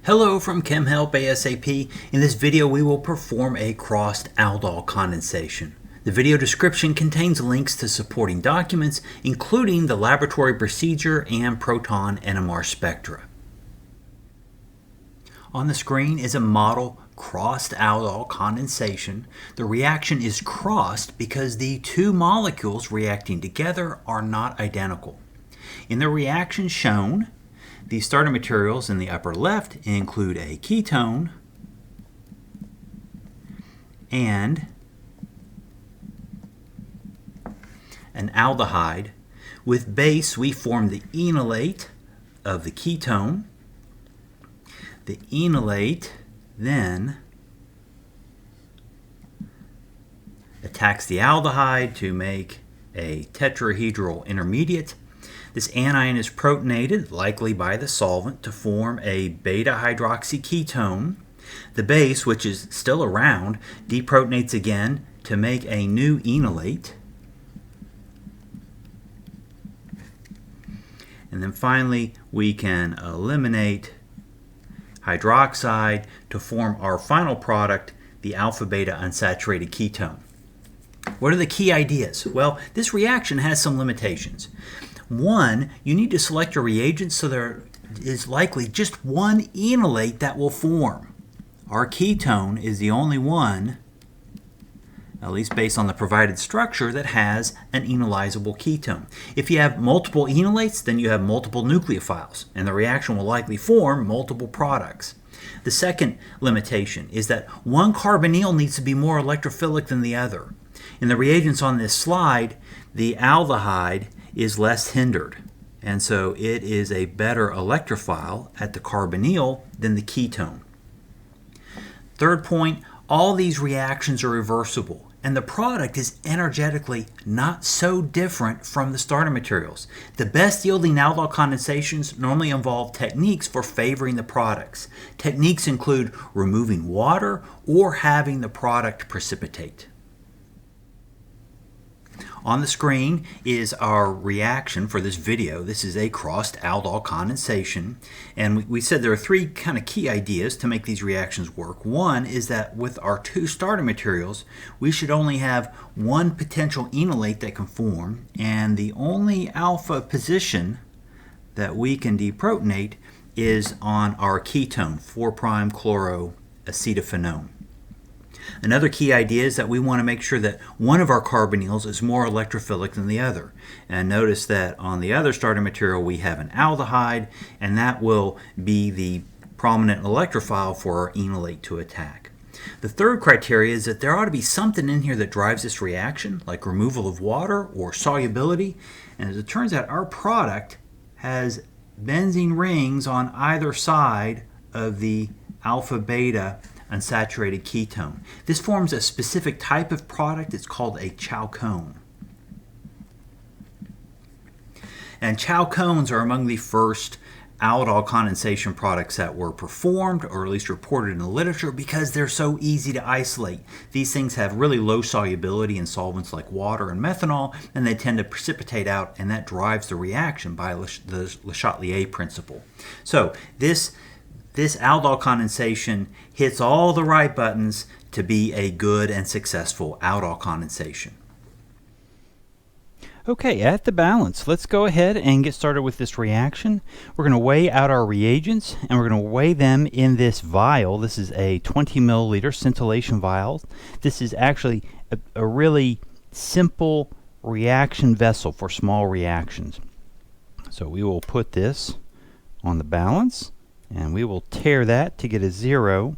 Hello from Chem Help ASAP. In this video we will perform a crossed aldol condensation. The video description contains links to supporting documents, including the laboratory procedure and proton NMR spectra. On the screen is a model crossed aldol condensation. The reaction is crossed because the two molecules reacting together are not identical. In the reaction shown, the starting materials in the upper left include a ketone and an aldehyde. With base, we form the enolate of the ketone. The enolate then attacks the aldehyde to make a tetrahedral intermediate. This anion is protonated, likely by the solvent, to form a beta-hydroxyketone. The base, which is still around, deprotonates again to make a new enolate. And then finally, we can eliminate hydroxide to form our final product, the alpha-beta unsaturated ketone. What are the key ideas? Well, this reaction has some limitations. One, you need to select your reagents so there is likely just one enolate that will form. Our ketone is the only one, at least based on the provided structure, that has an enolizable ketone. If you have multiple enolates, then you have multiple nucleophiles, and the reaction will likely form multiple products. The second limitation is that one carbonyl needs to be more electrophilic than the other. In the reagents on this slide, the aldehyde is less hindered, and so it is a better electrophile at the carbonyl than the ketone. Third point, all these reactions are reversible, and the product is energetically not so different from the starter materials. The best yielding aldol condensations normally involve techniques for favoring the products. Techniques include removing water or having the product precipitate. On the screen is our reaction for this video. This is a crossed aldol condensation, and we said there are three kind of key ideas to make these reactions work. One is that with our two starter materials, we should only have one potential enolate that can form, and the only alpha position that we can deprotonate is on our ketone, 4'-chloroacetophenone. Another key idea is that we want to make sure that one of our carbonyls is more electrophilic than the other. And notice that on the other starter material we have an aldehyde, and that will be the prominent electrophile for our enolate to attack. The third criteria is that there ought to be something in here that drives this reaction, like removal of water or solubility. And as it turns out, our product has benzene rings on either side of the alpha-beta unsaturated ketone. This forms a specific type of product. It's called a chalcone. And chalcones are among the first aldol condensation products that were performed, or at least reported in the literature, because they're so easy to isolate. These things have really low solubility in solvents like water and methanol, and they tend to precipitate out, and that drives the reaction by the Le Chatelier principle. So this aldol condensation hits all the right buttons to be a good and successful aldol condensation. Okay, at the balance, let's go ahead and get started with this reaction. We're going to weigh out our reagents, and we're going to weigh them in this vial. This is a 20 milliliter scintillation vial. This is actually a really simple reaction vessel for small reactions. So we will put this on the balance, and we will tare that to get a 0.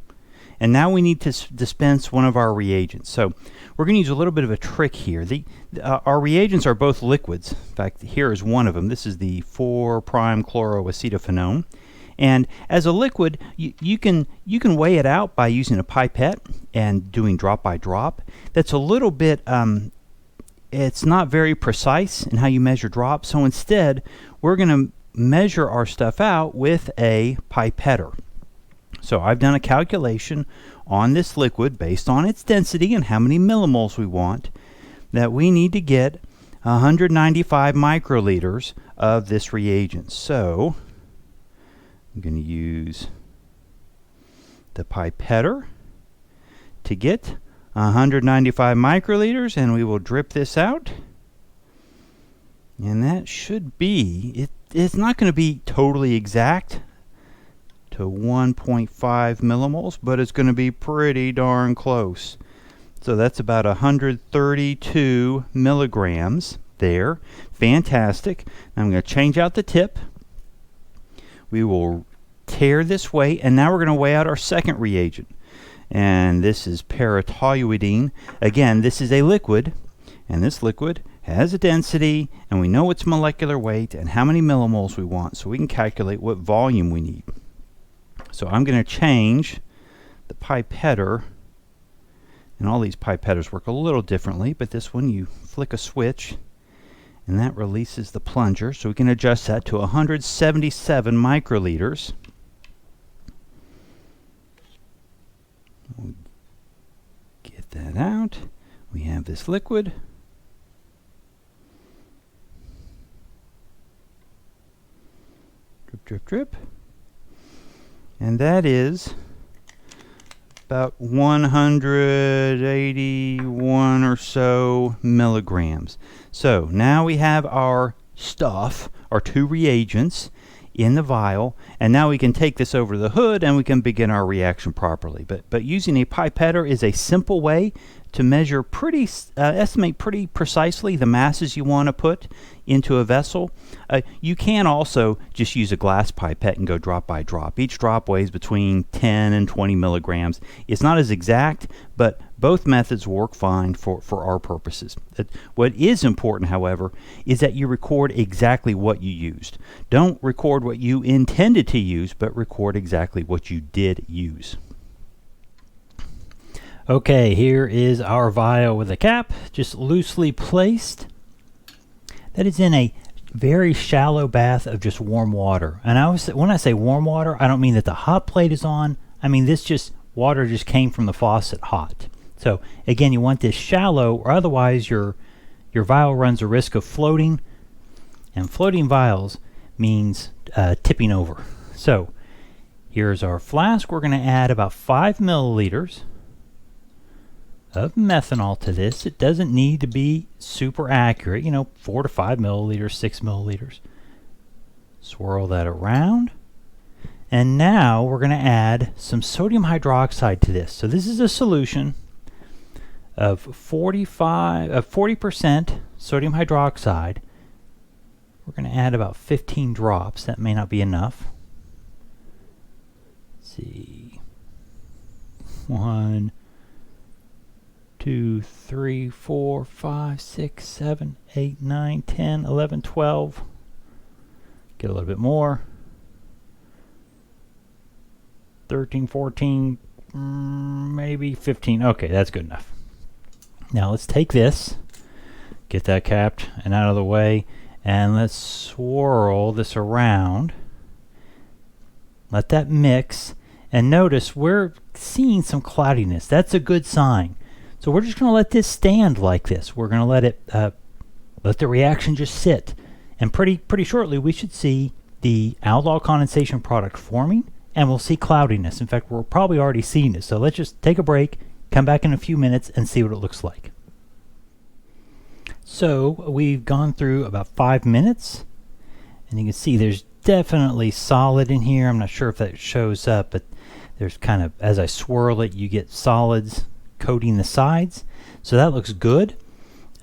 And now we need to dispense one of our reagents. So we're going to use a little bit of a trick here. Our reagents are both liquids. In fact, here is one of them. This is the 4'-chloroacetophenone. And as a liquid, you can weigh it out by using a pipette and doing drop by drop. That's a little bit, it's not very precise in how you measure drops. So instead, we're going to measure our stuff out with a pipetter. So I've done a calculation on this liquid based on its density and how many millimoles we want, that we need to get 195 microliters of this reagent. So I'm going to use the pipetter to get 195 microliters, and we will drip this out. And that should be, it's not going to be totally exact to 1.5 millimoles, but it's going to be pretty darn close. So that's about 132 milligrams there. Fantastic. Now I'm going to change out the tip. We will tare this weight, and now we're going to weigh out our second reagent. And this is p-tolualdehyde. Again, this is a liquid, and this liquid has a density, and we know its molecular weight and how many millimoles we want, so we can calculate what volume we need. So I'm going to change the pipetter, and all these pipetters work a little differently, but this one you flick a switch and that releases the plunger, so we can adjust that to 177 microliters. We'll get that out. We have this liquid. Drip, drip, drip. And that is about 181 or so milligrams. So now we have our stuff, our two reagents in the vial, and now we can take this over the hood and we can begin our reaction properly. But using a pipetter is a simple way to measure estimate pretty precisely the masses you want to put into a vessel. You can also just use a glass pipette and go drop by drop. Each drop weighs between 10 and 20 milligrams. It's not as exact, but both methods work fine for our purposes. What is important, however, is that you record exactly what you used. Don't record what you intended to use, but record exactly what you did use. Okay, here is our vial with a cap, just loosely placed. That is in a very shallow bath of just warm water. And when I say warm water, I don't mean that the hot plate is on. I mean water just came from the faucet hot. So again, you want this shallow, or otherwise your vial runs a risk of floating. And floating vials means tipping over. So here's our flask. We're going to add about 5 milliliters of methanol to this. It doesn't need to be super accurate, 4 to 5 milliliters, 6 milliliters. Swirl that around. And now we're going to add some sodium hydroxide to this. So this is a solution of 40% sodium hydroxide. We're going to add about 15 drops. That may not be enough. Let's see. 1, 2, 3, 4, 5, 6, 7, 8, 9, 10, 11, 12. Get a little bit more. 13, 14, maybe 15. Okay, that's good enough. Now let's take this, get that capped and out of the way, and let's swirl this around. Let that mix, and notice we're seeing some cloudiness. That's a good sign. So we're just going to let this stand like this. We're going to let it, let the reaction just sit. And pretty shortly we should see the aldol condensation product forming, and we'll see cloudiness. In fact, we're probably already seeing it. So let's just take a break, come back in a few minutes, and see what it looks like. So we've gone through about 5 minutes, and you can see there's definitely solid in here. I'm not sure if that shows up, but there's kind of, as I swirl it, you get solids coating the sides. So that looks good.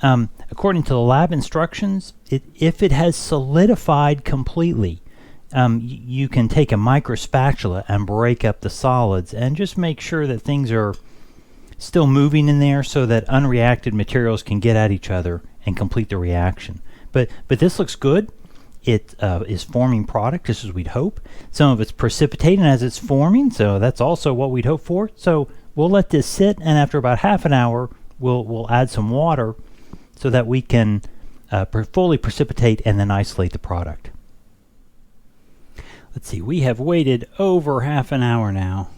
According to the lab instructions, if it has solidified completely, you can take a micro spatula and break up the solids and just make sure that things are still moving in there so that unreacted materials can get at each other and complete the reaction. But this looks good. It is forming product just as we'd hope. Some of it's precipitating as it's forming, so that's also what we'd hope for. So we'll let this sit, and after about half an hour we'll add some water so that we can fully precipitate and then isolate the product. Let's see, we have waited over half an hour now,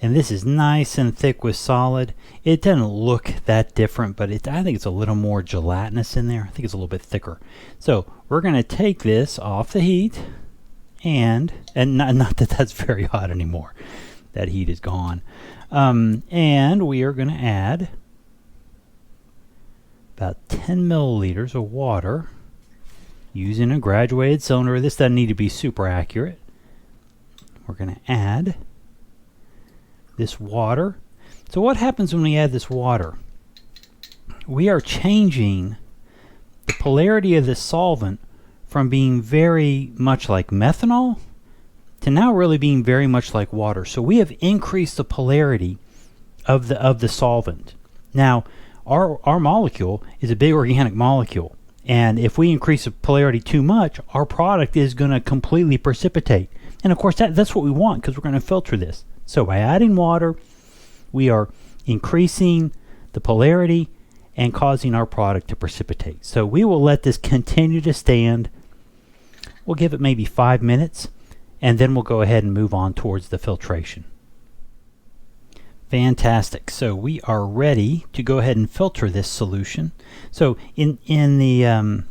and this is nice and thick with solid. It doesn't look that different, but I think it's a little more gelatinous in there. I think it's a little bit thicker. So we're going to take this off the heat, and not that that's very hot anymore. that heat is gone. And we are going to add about 10 milliliters of water using a graduated cylinder. This doesn't need to be super accurate. We're going to add this water. So what happens when we add this water? We are changing the polarity of this solvent from being very much like methanol to now really being very much like water. So we have increased the polarity of the solvent. Now, our molecule is a big organic molecule, and if we increase the polarity too much, our product is going to completely precipitate. And of course, that's what we want, because we're going to filter this. So by adding water, we are increasing the polarity and causing our product to precipitate. So we will let this continue to stand. We'll give it maybe 5 minutes, and then we'll go ahead and move on towards the filtration. Fantastic. So we are ready to go ahead and filter this solution. So in the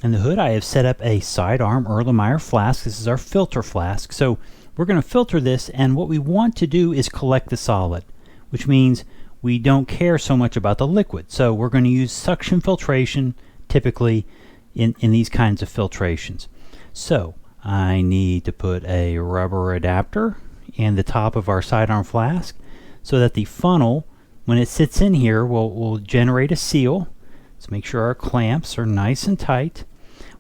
hood, I have set up a sidearm Erlenmeyer flask. This is our filter flask. So we're going to filter this, and what we want to do is collect the solid, which means we don't care so much about the liquid. So we're going to use suction filtration typically in these kinds of filtrations. So I need to put a rubber adapter in the top of our sidearm flask so that the funnel, when it sits in here, will generate a seal. Let's make sure our clamps are nice and tight.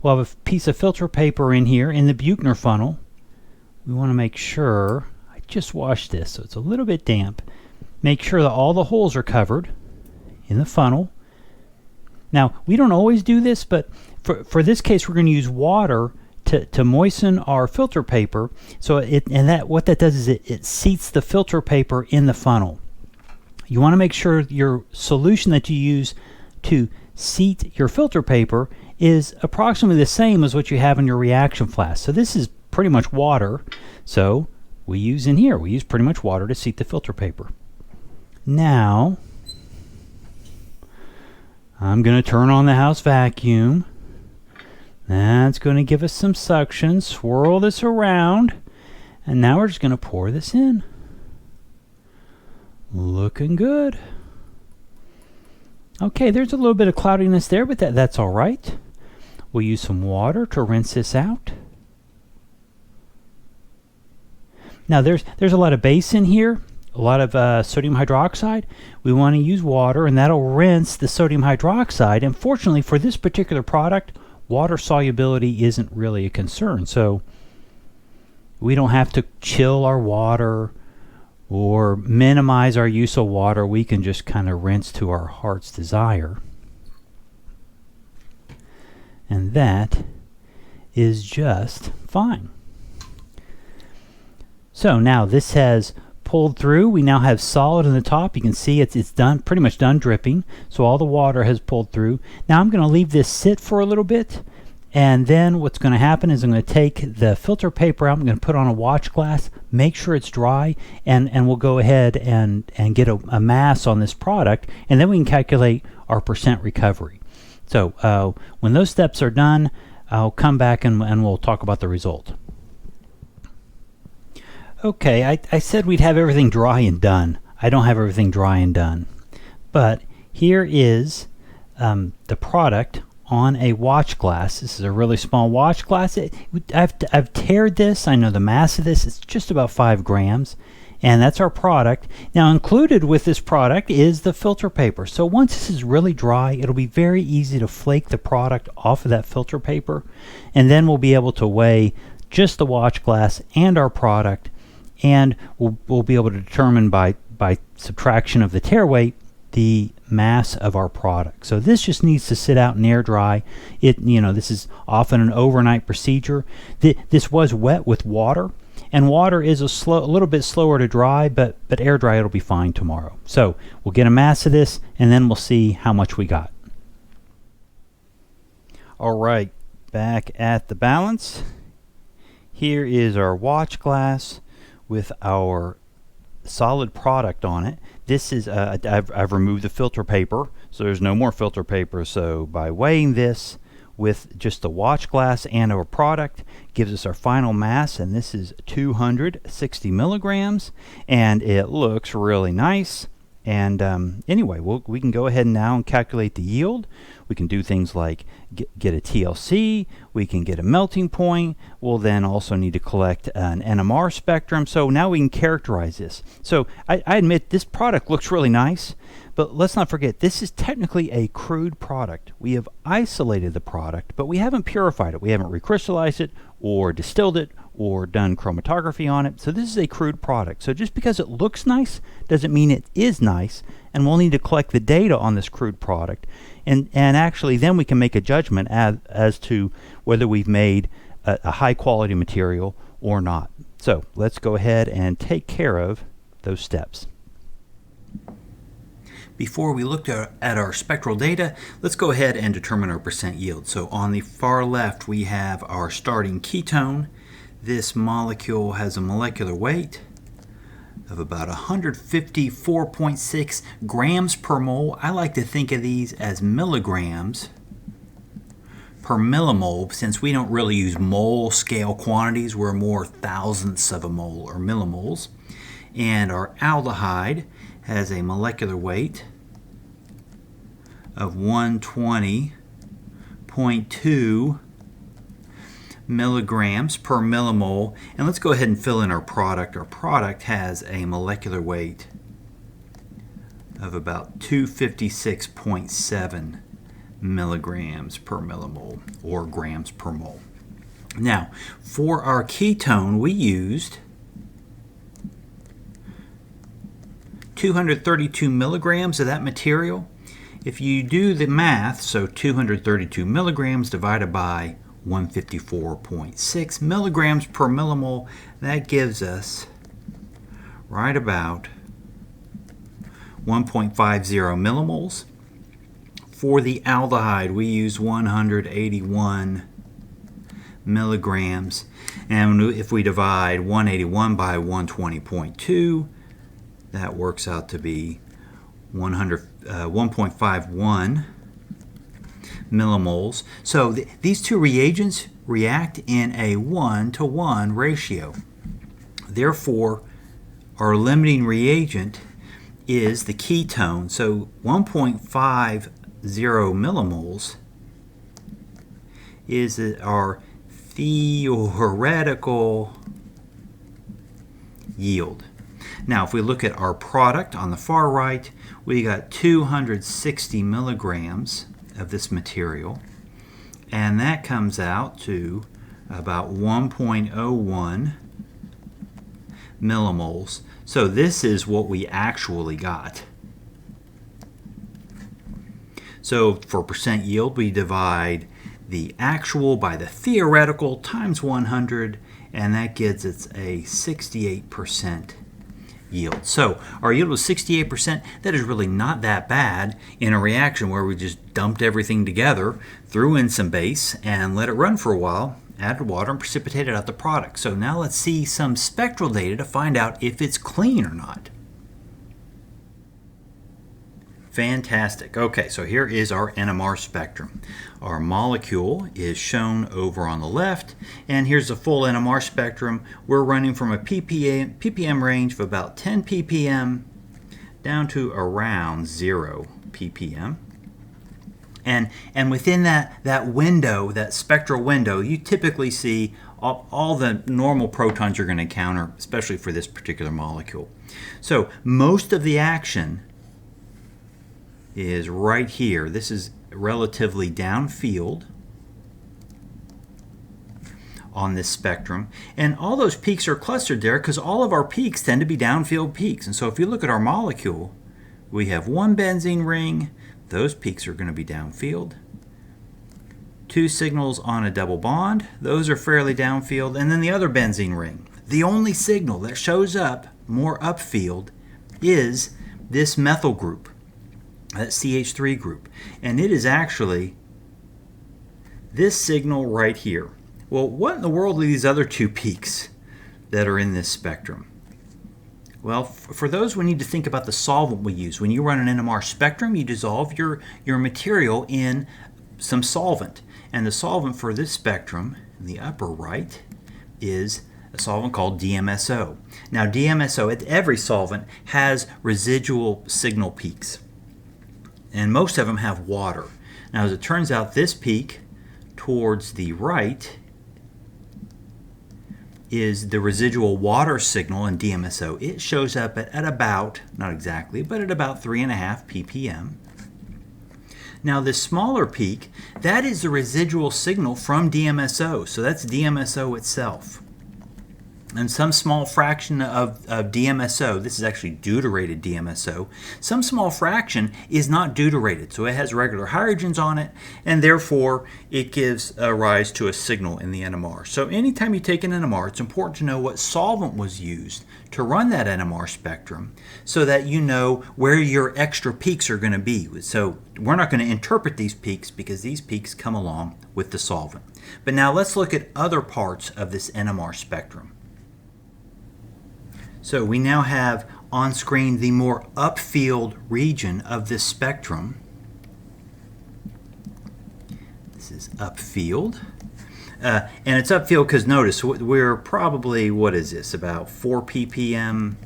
We'll have a piece of filter paper in here in the Buchner funnel. We want to make sure, I just washed this so it's a little bit damp. Make sure that all the holes are covered in the funnel. Now, we don't always do this, but for this case, we're going to use water to moisten our filter paper. So what that does is it seats the filter paper in the funnel. You want to make sure your solution that you use to seat your filter paper is approximately the same as what you have in your reaction flask. So this is pretty much water. So we use pretty much water to seat the filter paper. Now, I'm going to turn on the house vacuum. That's going to give us some suction. Swirl this around. And now we're just going to pour this in. Looking good. Okay, there's a little bit of cloudiness there, but that's all right. We'll use some water to rinse this out. Now there's a lot of base in here, a lot of sodium hydroxide. We want to use water, and that'll rinse the sodium hydroxide. And fortunately for this particular product, water solubility isn't really a concern. So we don't have to chill our water or minimize our use of water. We can just kind of rinse to our heart's desire. And that is just fine. So now this has pulled through. We now have solid in the top. You can see it's done, pretty much done dripping. So all the water has pulled through. Now I'm going to leave this sit for a little bit. And then what's going to happen is I'm going to take the filter paper out. I'm going to put on a watch glass, make sure it's dry, and we'll go ahead and get a mass on this product. And then we can calculate our percent recovery. So when those steps are done, I'll come back and we'll talk about the result. Okay, I said we'd have everything dry and done. I don't have everything dry and done. But here is the product on a watch glass. This is a really small watch glass. I've tared this. I know the mass of this. It's just about 5 grams. And that's our product. Now included with this product is the filter paper. So once this is really dry, it'll be very easy to flake the product off of that filter paper. And then we'll be able to weigh just the watch glass and our product. And we'll be able to determine by subtraction of the tare weight the mass of our product. So this just needs to sit out and air dry. This is often an overnight procedure. This was wet with water, and water is a little bit slower to dry, but air dry it'll be fine tomorrow. So we'll get a mass of this, and then we'll see how much we got. All right, back at the balance. Here is our watch glass with our solid product on it. This is I've removed the filter paper, so there's no more filter paper. So by weighing this, with just the watch glass and our product, gives us our final mass, and this is 260 milligrams, and it looks really nice. And anyway, we can go ahead now and calculate the yield. We can do things like get a TLC, we can get a melting point. We'll then also need to collect an NMR spectrum. So now we can characterize this. So I admit this product looks really nice, but let's not forget this is technically a crude product. We have isolated the product, but we haven't purified it. We haven't recrystallized it or distilled it or done chromatography on it. So this is a crude product. So just because it looks nice doesn't mean it is nice, and we'll need to collect the data on this crude product, and actually then we can make a judgment as to whether we've made a high quality material or not. So let's go ahead and take care of those steps. Before we look at our spectral data, let's go ahead and determine our percent yield. So on the far left we have our starting ketone. This molecule has a molecular weight of about 154.6 grams per mole. I like to think of these as milligrams per millimole, since we don't really use mole scale quantities. We're more thousandths of a mole or millimoles. And our aldehyde has a molecular weight of 120.2 milligrams per millimole. And let's go ahead and fill in our product. Our product has a molecular weight of about 256.7 milligrams per millimole, or grams per mole. Now, for our ketone, we used 232 milligrams of that material. If you do the math, so 232 milligrams divided by 154.6 milligrams per millimole, that gives us right about 1.50 millimoles. For the aldehyde, we use 181 milligrams, and if we divide 181 by 120.2, that works out to be 1.51 millimoles. So these two reagents react in a 1-to-1 ratio. Therefore, our limiting reagent is the ketone. So 1.50 millimoles is our theoretical yield. Now, if we look at our product on the far right, we got 260 milligrams of this material, and that comes out to about 1.01 millimoles. So this is what we actually got. So for percent yield, we divide the actual by the theoretical times 100, and that gives us a 68% yield. So our yield was 68%. That is really not that bad in a reaction where we just dumped everything together, threw in some base, and let it run for a while, added water, and precipitated out the product. So now let's see some spectral data to find out if it's clean or not. Fantastic. Okay, so here is our NMR spectrum. Our molecule is shown over on the left, and here's the full NMR spectrum. We're running from a ppm range of about 10 ppm down to around 0 ppm. And within that window, that spectral window, you typically see all the normal protons you're going to encounter, especially for this particular molecule. So most of the action is right here. This is relatively downfield on this spectrum, and all those peaks are clustered there because all of our peaks tend to be downfield peaks. And so if you look at our molecule, we have one benzene ring. Those peaks are going to be downfield. Two signals on a double bond. Those are fairly downfield. And then the other benzene ring. The only signal that shows up more upfield is this methyl group, that CH3 group. And it is actually this signal right here. Well, what in the world are these other two peaks that are in this spectrum? Well, for those, we need to think about the solvent we use. When you run an NMR spectrum, you dissolve your material in some solvent. And the solvent for this spectrum, in the upper right, is a solvent called DMSO. Now DMSO, every solvent has residual signal peaks, and most of them have water. Now as it turns out, this peak towards the right is the residual water signal in DMSO. It shows up at about, not exactly, but at about 3.5 ppm. Now this smaller peak, that is the residual signal from DMSO, so that's DMSO itself. And some small fraction of DMSO, this is actually deuterated DMSO, some small fraction is not deuterated, so it has regular hydrogens on it, and therefore it gives rise to a signal in the NMR. So anytime you take an NMR, it's important to know what solvent was used to run that NMR spectrum so that you know where your extra peaks are going to be. So we're not going to interpret these peaks because these peaks come along with the solvent. But now let's look at other parts of this NMR spectrum. So we now have on screen the more upfield region of this spectrum. This is upfield. And it's upfield because notice we're probably, what is this, about 4 ppm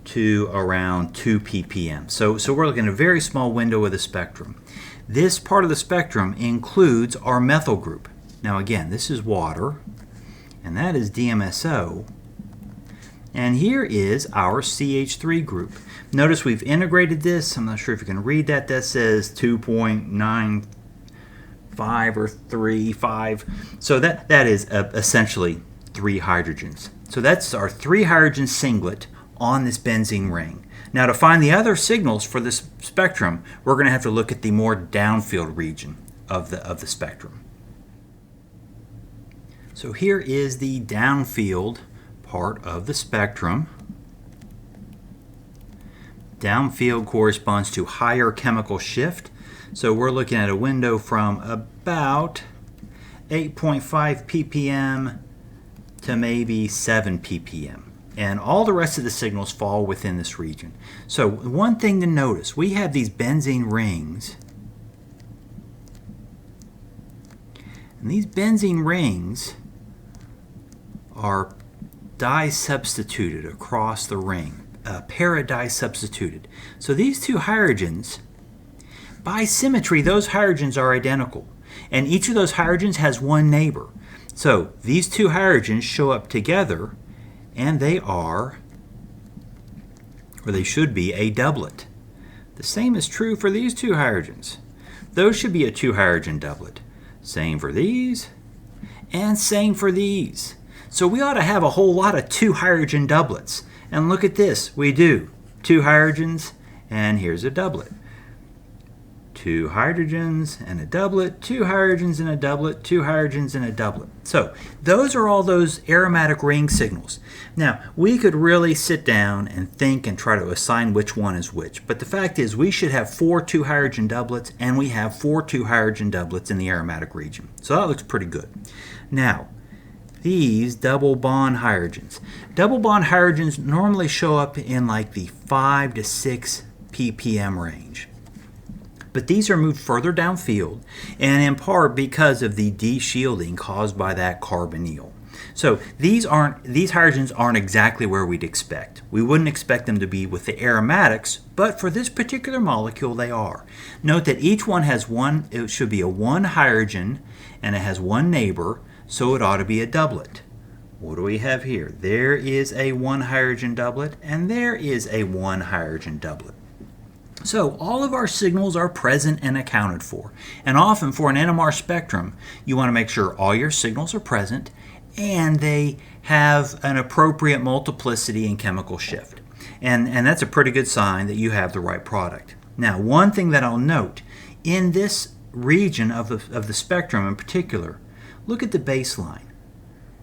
to around 2 ppm. So we're looking at a very small window of the spectrum. This part of the spectrum includes our methyl group. Now again, this is water, and that is DMSO. And here is our CH3 group. Notice we've integrated this. I'm not sure if you can read that. That says 2.95 or 3.5. So that is essentially 3 hydrogens. So that's our 3 hydrogen singlet on this benzene ring. Now to find the other signals for this spectrum, we're going to have to look at the more downfield region of the spectrum. So here is the downfield part of the spectrum. Downfield corresponds to higher chemical shift. So we're looking at a window from about 8.5 ppm to maybe 7 ppm. And all the rest of the signals fall within this region. So one thing to notice, we have these benzene rings. And these benzene rings are di-substituted across the ring, para-di-substituted. So these 2 hydrogens, by symmetry, those hydrogens are identical. And each of those hydrogens has one neighbor. So these 2 hydrogens show up together, and they are, or they should be, a doublet. The same is true for these 2 hydrogens. Those should be a 2 hydrogen doublet. Same for these, and same for these. So we ought to have a whole lot of 2 hydrogen doublets. And look at this, we do. 2 hydrogens, and here's a doublet. 2 hydrogens and a doublet, 2 hydrogens and a doublet, 2 hydrogens and a doublet. So those are all those aromatic ring signals. Now, we could really sit down and think and try to assign which one is which. But the fact is we should have 4 2 hydrogen doublets, and we have 4 2 hydrogen doublets in the aromatic region. So that looks pretty good. Now, these double bond hydrogens. Double bond hydrogens normally show up in like the 5 to 6 ppm range. But these are moved further downfield, and in part because of the de-shielding caused by that carbonyl. So these hydrogens aren't exactly where we'd expect. We wouldn't expect them to be with the aromatics, but for this particular molecule they are. Note that each one has one, it should be a 1 hydrogen, and it has 1 neighbor, so it ought to be a doublet. What do we have here? There is a 1 hydrogen doublet, and there is a 1 hydrogen doublet. So all of our signals are present and accounted for. And often for an NMR spectrum, you want to make sure all your signals are present and they have an appropriate multiplicity and chemical shift. And that's a pretty good sign that you have the right product. Now, one thing that I'll note, in this region of the spectrum in particular, look at the baseline.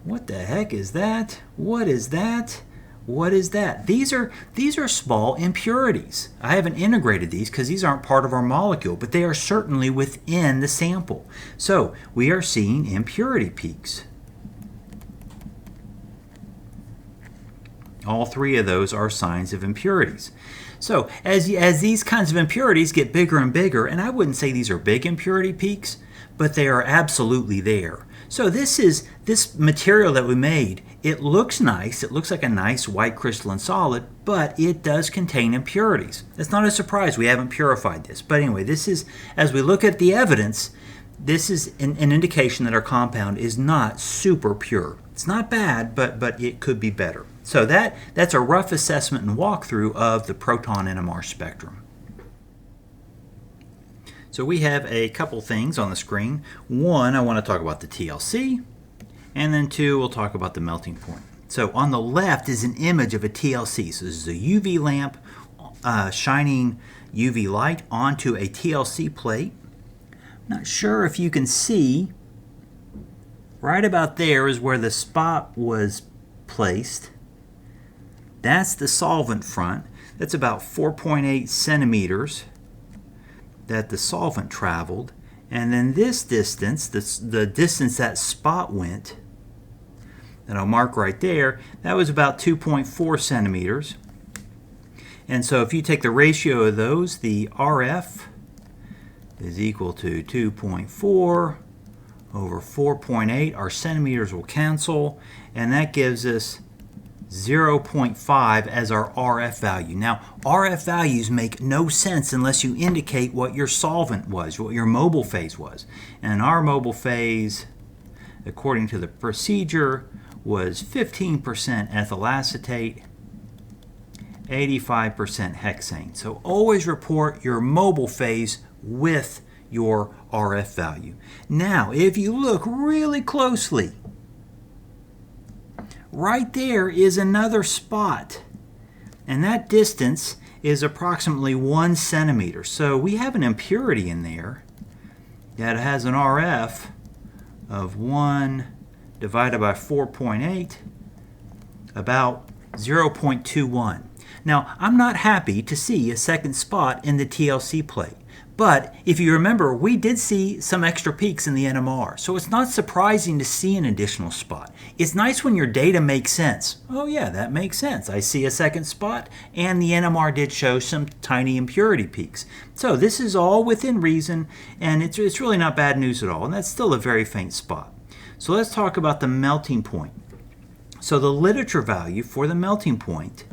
What the heck is that? What is that? What is that? These are small impurities. I haven't integrated these because these aren't part of our molecule, but they are certainly within the sample. So we are seeing impurity peaks. All three of those are signs of impurities. So as these kinds of impurities get bigger and bigger, and I wouldn't say these are big impurity peaks, but they are absolutely there. So this material that we made, it looks nice. It looks like a nice white crystalline solid, but it does contain impurities. It's not a surprise we haven't purified this. But anyway, this is, as we look at the evidence, this is an indication that our compound is not super pure. It's not bad, but it could be better. So that's a rough assessment and walkthrough of the proton NMR spectrum. So we have a couple things on the screen. One, I want to talk about the TLC, and then two, we'll talk about the melting point. So on the left is an image of a TLC. So this is a UV lamp shining UV light onto a TLC plate. Not sure if you can see, right about there is where the spot was placed. That's the solvent front. That's about 4.8 centimeters that the solvent traveled. And then this distance, the distance that spot went, that I'll mark right there, that was about 2.4 centimeters. And so if you take the ratio of those, the RF is equal to 2.4 over 4.8. Our centimeters will cancel, and that gives us 0.5 as our RF value. Now, RF values make no sense unless you indicate what your solvent was, what your mobile phase was. And our mobile phase, according to the procedure, was 15% ethyl acetate, 85% hexane. So always report your mobile phase with your RF value. Now, if you look really closely, right there is another spot, and that distance is approximately 1 centimeter. So we have an impurity in there that has an RF of 1 divided by 4.8, about 0.21. Now, I'm not happy to see a second spot in the TLC plate. But if you remember, we did see some extra peaks in the NMR, so it's not surprising to see an additional spot. It's nice when your data makes sense. Oh yeah, that makes sense. I see a second spot, and the NMR did show some tiny impurity peaks. So this is all within reason, and it's really not bad news at all, and that's still a very faint spot. So let's talk about the melting point. So the literature value for the melting point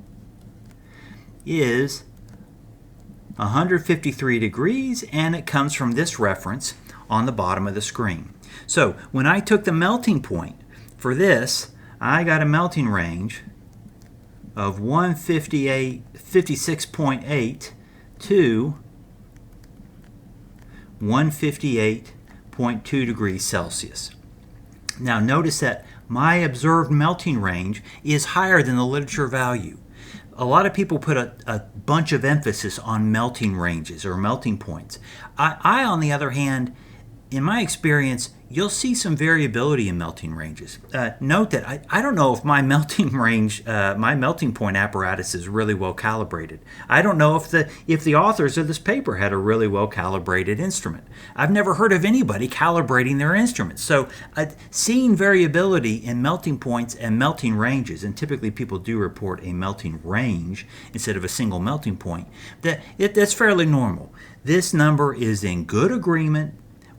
is 153 degrees, and it comes from this reference on the bottom of the screen. So when I took the melting point for this, I got a melting range of 56.8 to 158.2 degrees Celsius. Now notice that my observed melting range is higher than the literature value. A lot of people put a bunch of emphasis on melting ranges or melting points. I, on the other hand, in my experience, you'll see some variability in melting ranges. Note that I don't know if my melting range, my melting point apparatus is really well calibrated. I don't know if the authors of this paper had a really well calibrated instrument. I've never heard of anybody calibrating their instruments. So seeing variability in melting points and melting ranges, and typically people do report a melting range instead of a single melting point, that's fairly normal. This number is in good agreement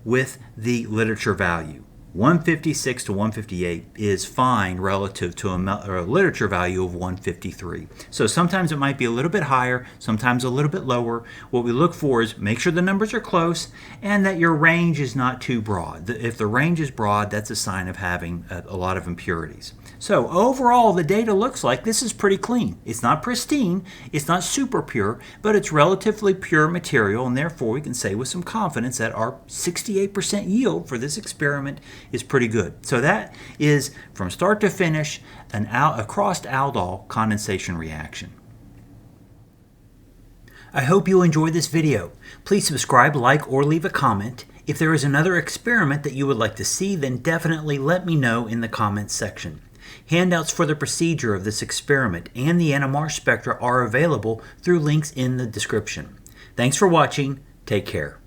with the literature value. 156 to 158 is fine relative to a literature value of 153. So sometimes it might be a little bit higher, sometimes a little bit lower. What we look for is make sure the numbers are close and that your range is not too broad. If the range is broad, that's a sign of having a lot of impurities. So overall, the data looks like this is pretty clean. It's not pristine, it's not super pure, but it's relatively pure material, and therefore we can say with some confidence that our 68% yield for this experiment is pretty good. So that is, from start to finish, a crossed aldol condensation reaction. I hope you enjoyed this video. Please subscribe, like, or leave a comment. If there is another experiment that you would like to see, then definitely let me know in the comments section. Handouts for the procedure of this experiment and the NMR spectra are available through links in the description. Thanks for watching. Take care.